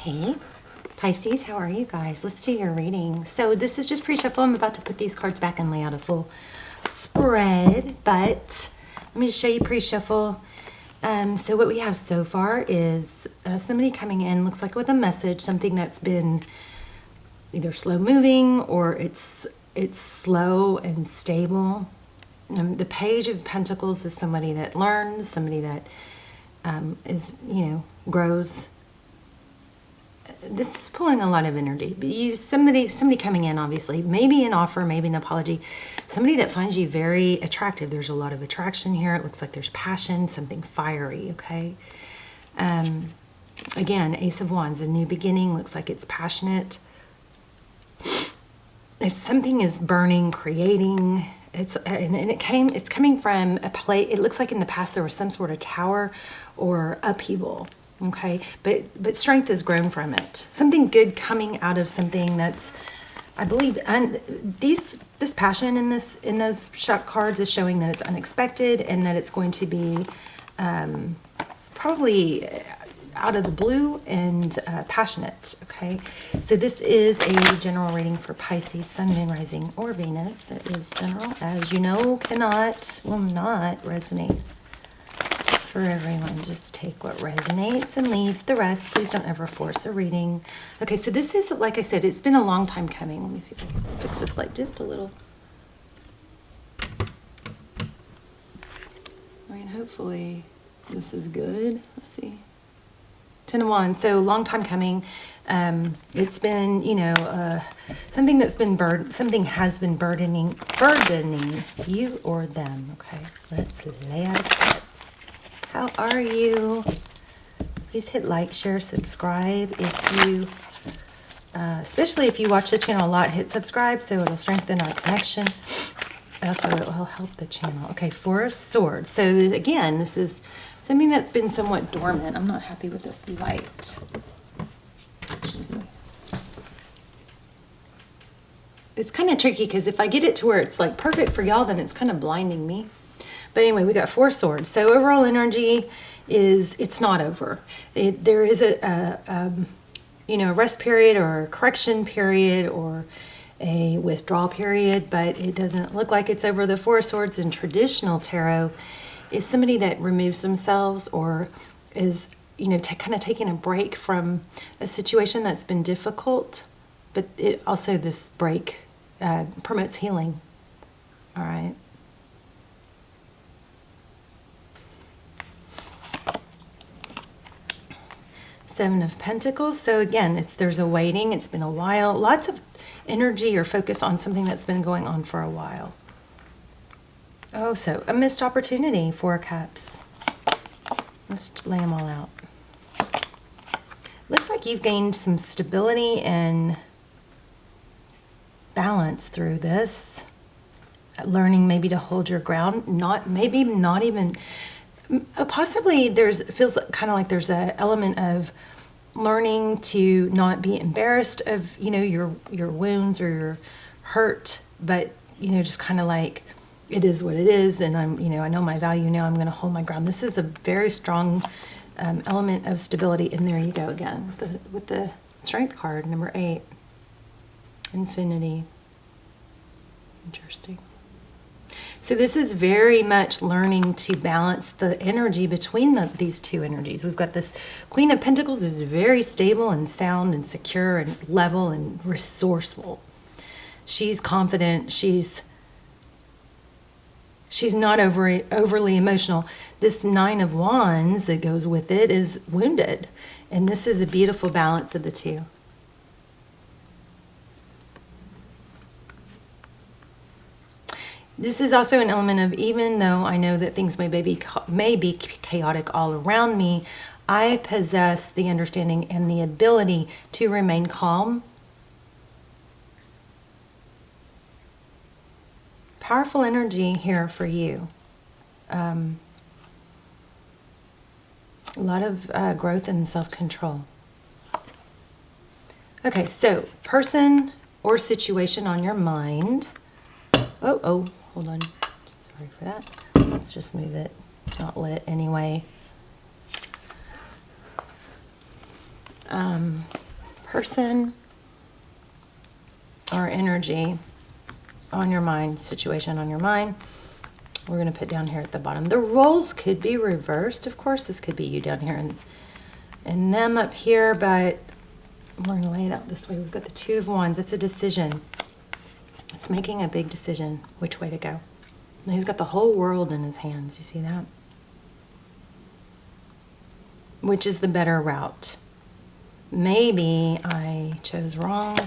Hey, Pisces, how are you guys? Let's do your reading. So this is just pre-shuffle. I'm about to put these cards back and lay out a full spread, but let me just show you pre-shuffle. So what we have so far is somebody coming in, looks like with a message, something that's been either slow moving or it's slow and stable. The Page of Pentacles is somebody that learns, somebody that is, grows. This is pulling a lot of energy. But somebody coming in, obviously, maybe an offer, maybe an apology, somebody that finds you very attractive. There's a lot of attraction here. It looks like there's passion, something fiery, okay? Again, Ace of Wands, a new beginning. Looks like it's passionate. Something is burning, creating. It's coming from a place. It looks like in the past there was some sort of tower or upheaval. Okay, but strength has grown from it. Something good coming out of something that's, I believe, this passion in those shot cards is showing that it's unexpected and that it's going to be probably out of the blue and passionate. Okay, so this is a general reading for Pisces, Sun, Moon, Rising, or Venus. It is general, as you know, will not resonate for everyone. Just take what resonates and leave the rest. Please don't ever force a reading. Okay, so this is, like I said, it's been a long time coming. Let me see if I can fix this light just a little. I mean, hopefully this is good. Let's see. 10 of Wands, so long time coming. It's been, something that's been something has been burdening you or them. Okay, let's lay out a spread. How are you? Please hit like, share, subscribe. If you, especially if you watch the channel a lot, hit subscribe so it'll strengthen our connection. Also, it will help the channel. Okay, Four of Swords. So again, this is something that's been somewhat dormant. I'm not happy with this light. It's kind of tricky because if I get it to where it's like perfect for y'all, then it's kind of blinding me. But anyway, we got Four Swords. So overall energy is, it's not over. There is a rest period or a correction period or a withdrawal period, but it doesn't look like it's over. The Four Swords in traditional tarot is somebody that removes themselves or is, kind of taking a break from a situation that's been difficult. But it also, this break promotes healing. All right. Seven of Pentacles. So again, there's a waiting. It's been a while. Lots of energy or focus on something that's been going on for a while. Oh, so a missed opportunity. Four of Cups. Let's lay them all out. Looks like you've gained some stability and balance through this. Learning maybe to hold your ground. Possibly it feels kind of like there's an element of learning to not be embarrassed of, your wounds or your hurt, but, just kind of like, it is what it is, and I'm, I know my value now, I'm going to hold my ground. This is a very strong element of stability, and there you go again, with the Strength card, number 8. Infinity. Interesting. So this is very much learning to balance the energy between these two energies. We've got this Queen of Pentacles who's very stable and sound and secure and level and resourceful. She's confident. She's not overly emotional. This Nine of Wands that goes with it is wounded. And this is a beautiful balance of the two. This is also an element of, even though I know that things may be chaotic all around me, I possess the understanding and the ability to remain calm. Powerful energy here for you. A lot of growth and self-control. Okay, so person or situation on your mind. Oh. Hold on. Sorry for that. Let's just move it. It's not lit anyway. person or energy on your mind, situation on your mind. We're going to put down here at the bottom. The roles could be reversed. Of course, this could be you down here and them up here, but we're going to lay it out this way. We've got the Two of Wands. It's a decision. It's making a big decision which way to go. And he's got the whole world in his hands. You see that? Which is the better route? Maybe I chose wrong.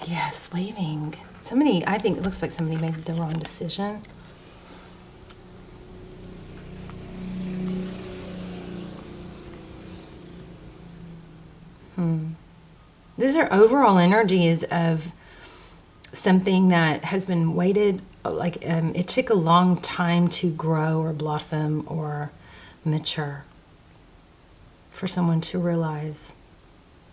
Yes, leaving. Somebody, I think it looks like somebody made the wrong decision. These are overall energies of something that has been waited, like it took a long time to grow or blossom or mature for someone to realize.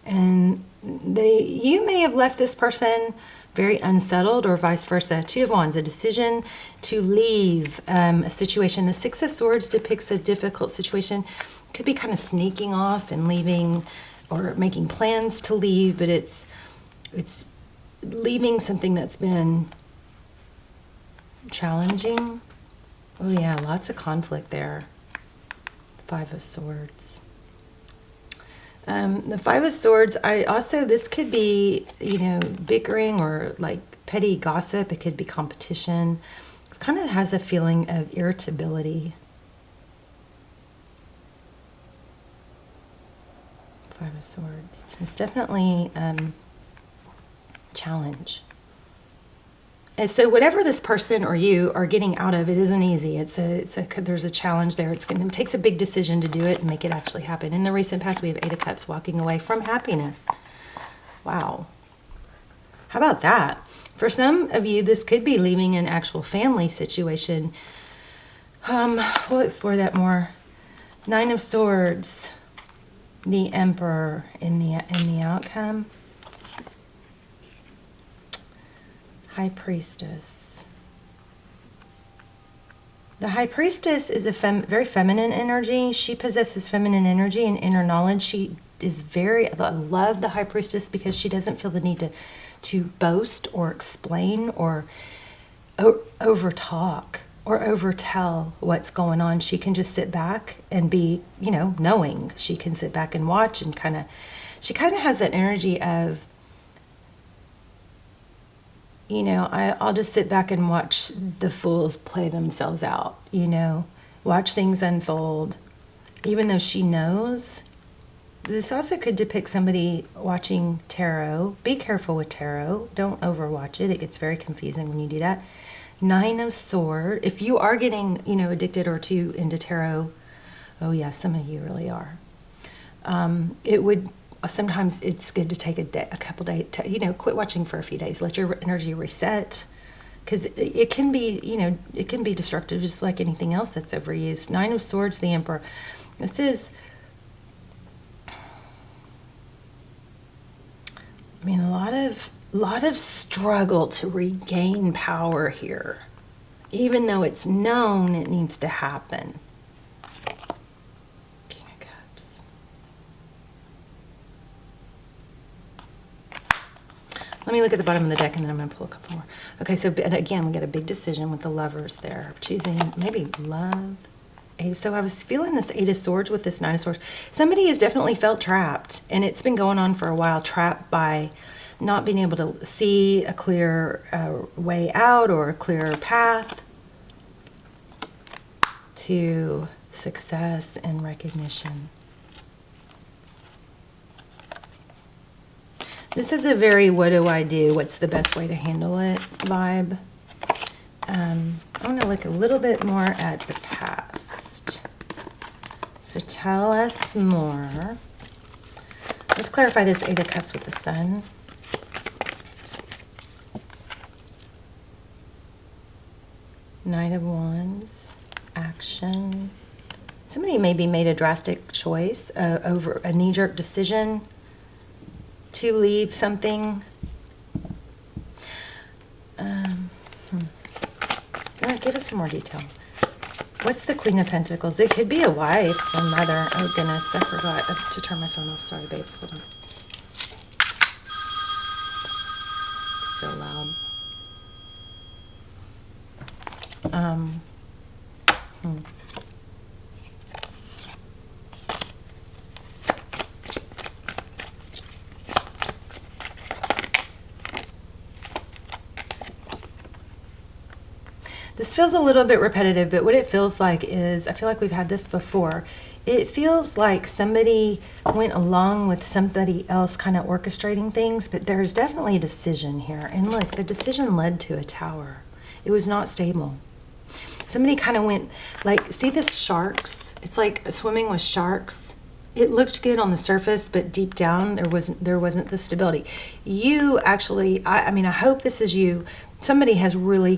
And you may have left this person very unsettled, or vice versa. Two of Wands, a decision to leave a situation. The Six of Swords depicts a difficult situation. Could be kind of sneaking off and leaving, or making plans to leave, but it's leaving something that's been challenging. Oh yeah, lots of conflict there. Five of Swords. The Five of Swords, this could be, bickering or like petty gossip. It could be competition. It kind of has a feeling of irritability. Five of Swords. It's definitely challenge. And so whatever this person or you are getting out of, it isn't easy. There's a challenge there. It takes a big decision to do it and make it actually happen. In the recent past, we have Eight of Cups, walking away from happiness. Wow. How about that? For some of you, this could be leaving an actual family situation. We'll explore that more. Nine of Swords, the Emperor in the outcome. High Priestess. The High Priestess is a very feminine energy. She possesses feminine energy and inner knowledge. I love the High Priestess because she doesn't feel the need to boast or explain or over talk or over tell what's going on. She can just sit back and be, knowing. She can sit back and watch and she kind of has that energy of, I'll just sit back and watch the fools play themselves out, watch things unfold, even though she knows. This also could depict somebody watching tarot. Be careful with tarot. Don't overwatch it. It gets very confusing when you do that. Nine of Swords. If you are getting, addicted or too into tarot, oh yeah, some of you really are. Sometimes it's good to take a couple days, quit watching for a few days. Let your energy reset, because it can be, it can be destructive, just like anything else that's overused. Nine of Swords, the Emperor. This is, a lot of struggle to regain power here, even though it's known it needs to happen. Let me look at the bottom of the deck and then I'm going to pull a couple more. Okay, so again, we got a big decision with the Lovers there. Choosing maybe love. So I was feeling this Eight of Swords with this Nine of Swords. Somebody has definitely felt trapped, and it's been going on for a while, trapped by not being able to see a clear way out or a clear path to success and recognition. This is a very what do I do, what's the best way to handle it vibe. I want to look a little bit more at the past. So tell us more. Let's clarify this Eight of Cups with the Sun. Knight of Wands, action. Somebody maybe made a drastic choice over a knee-jerk decision to leave something. Give us some more detail. What's the Queen of Pentacles? It could be a wife or mother. Oh goodness, I forgot to turn my phone off. Sorry, babes. Hold on. So loud. This feels a little bit repetitive, but what it feels like is, I feel like we've had this before. It feels like somebody went along with somebody else kind of orchestrating things, but there's definitely a decision here. And look, the decision led to a tower. It was not stable. Somebody kind of went, like, see this sharks? It's like swimming with sharks. It looked good on the surface, but deep down there wasn't the stability. You actually, I mean, I hope this is you. Somebody has really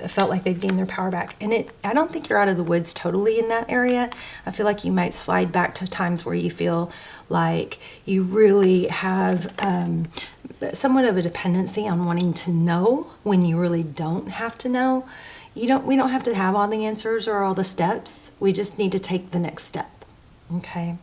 felt like they've gained their power back. And I don't think you're out of the woods totally in that area. I feel like you might slide back to times where you feel like you really have somewhat of a dependency on wanting to know when you really don't have to know. We don't have to have all the answers or all the steps. We just need to take the next step. Okay.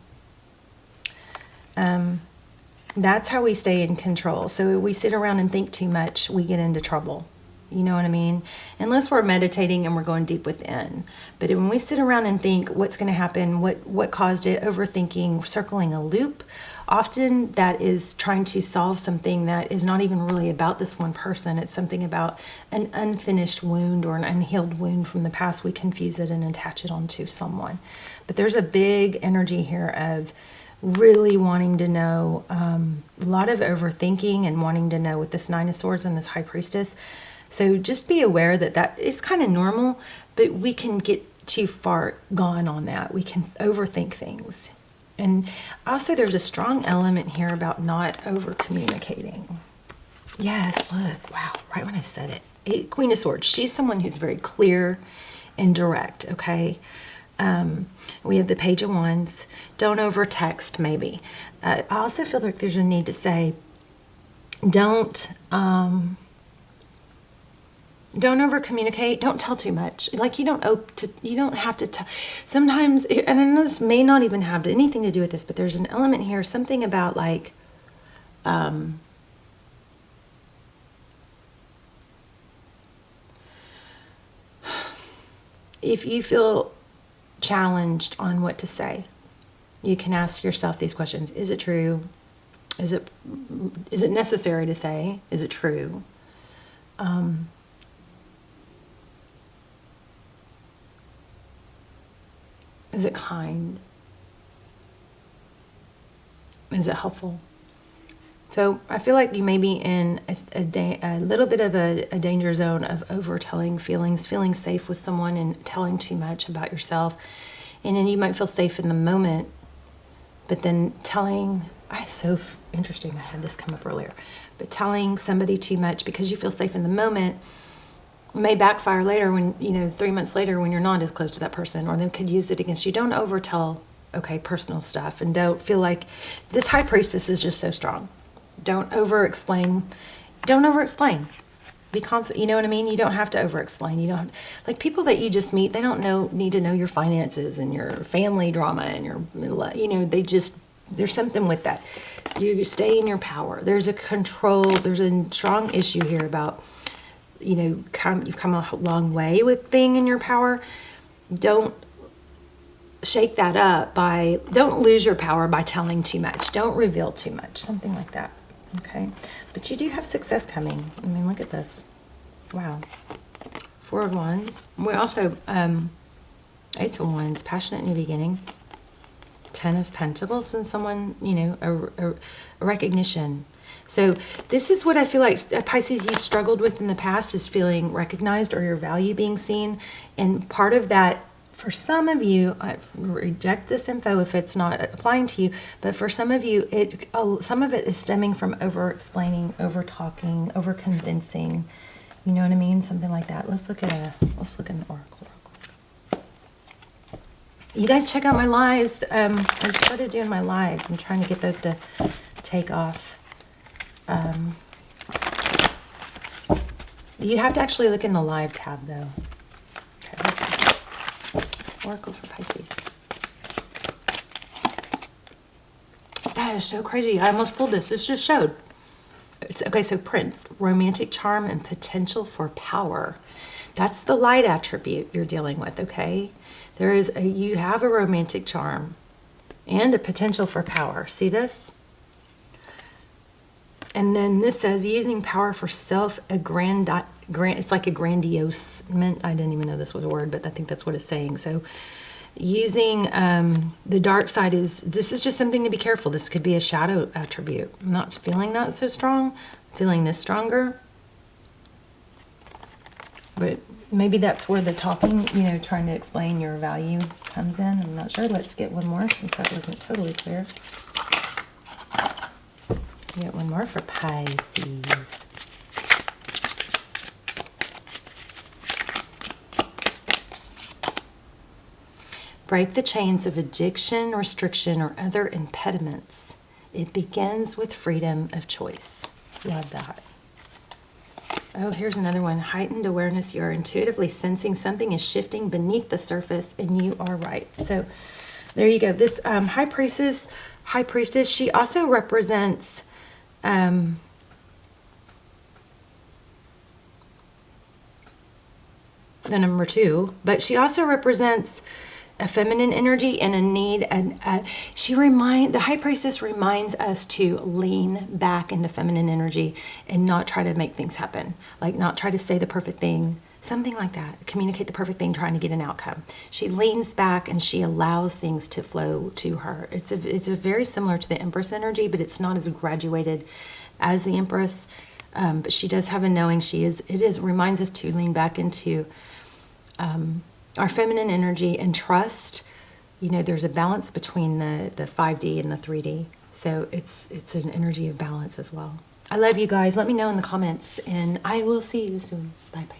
That's how we stay in control. So if we sit around and think too much, we get into trouble. You know what I mean? Unless we're meditating and we're going deep within. But when we sit around and think what's going to happen, what caused it, overthinking, circling a loop, often that is trying to solve something that is not even really about this one person. It's something about an unfinished wound or an unhealed wound from the past. We confuse it and attach it onto someone. But there's a big energy here of really wanting to know, a lot of overthinking and wanting to know with this Nine of Swords and this High Priestess. So just be aware that is kind of normal, but we can get too far gone on that. We can overthink things. And also there's a strong element here about not over communicating. Yes, look, wow, right when I said it. Queen of Swords, she's someone who's very clear and direct, okay? We have the Page of Wands. Don't over text, maybe. I also feel like there's a need to say, don't over communicate. Don't tell too much. Like you don't have to tell. Sometimes, and I know this may not even have anything to do with this, but there's an element here, something about like, if you feel challenged on what to say, you can ask yourself these questions. Is it true? Is it necessary to say? Is it true? Is it kind? Is it helpful? So I feel like you may be in a little bit of a danger zone of over-telling feeling safe with someone and telling too much about yourself. And then you might feel safe in the moment, but then so interesting, I had this come up earlier, but telling somebody too much because you feel safe in the moment may backfire later when, 3 months later when you're not as close to that person, or they could use it against you. Don't over-tell, personal stuff, and don't feel like this High Priestess is just so strong. Don't over-explain. Don't over-explain. Be confident. You know what I mean? You don't have to over-explain. You don't like people that you just meet. They don't need to know your finances and your family drama and your, there's something with that. You stay in your power. There's a control. There's a strong issue here about, you've come a long way with being in your power. Don't shake that up don't lose your power by telling too much. Don't reveal too much. Something like that. Okay, but you do have success coming. I mean, look at this. Wow. 4 of Wands. We also, 8 of Wands, passionate new beginning. 10 of Pentacles, and someone, a recognition. So this is what I feel like, Pisces, you've struggled with in the past, is feeling recognized or your value being seen. And part of that, for some of you, I reject this info if it's not applying to you, but for some of you, some of it is stemming from over-explaining, over-talking, over-convincing. You know what I mean? Something like that. Let's look at an oracle real quick. You guys check out my lives. I just started doing my lives. I'm trying to get those to take off. You have to actually look in the live tab, though. Okay, Oracle for Pisces. That is so crazy. I almost pulled this. This just showed. It's, okay, so Prince, romantic charm and potential for power. That's the light attribute you're dealing with, okay? You have a romantic charm and a potential for power. See this? And then this says using power for it's like a grandiosement. I didn't even know this was a word, but I think that's what it's saying. So using the dark side this is just something to be careful. This could be a shadow attribute. I'm not feeling that so strong. I'm feeling this stronger. But maybe that's where the talking, trying to explain your value comes in. I'm not sure. Let's get one more since that wasn't totally clear. Get one more for Pisces. Break the chains of addiction, restriction, or other impediments. It begins with freedom of choice. Love that. Oh, here's another one. Heightened awareness. You're intuitively sensing something is shifting beneath the surface, and you are right. So there you go. This High Priestess, she also represents the number 2, but she also represents a feminine energy and a need, and the High Priestess reminds us to lean back into feminine energy and not try to make things happen, like not try to say the perfect thing, something like that, communicate the perfect thing, trying to get an outcome. She leans back and she allows things to flow to her. It's a very similar to the Empress energy, but it's not as graduated as the Empress, but she does have a knowing. Reminds us to lean back into our feminine energy and trust. There's a balance between the 5D and the 3D. So it's an energy of balance as well. I love you guys. Let me know in the comments, and I will see you soon. Bye, bye.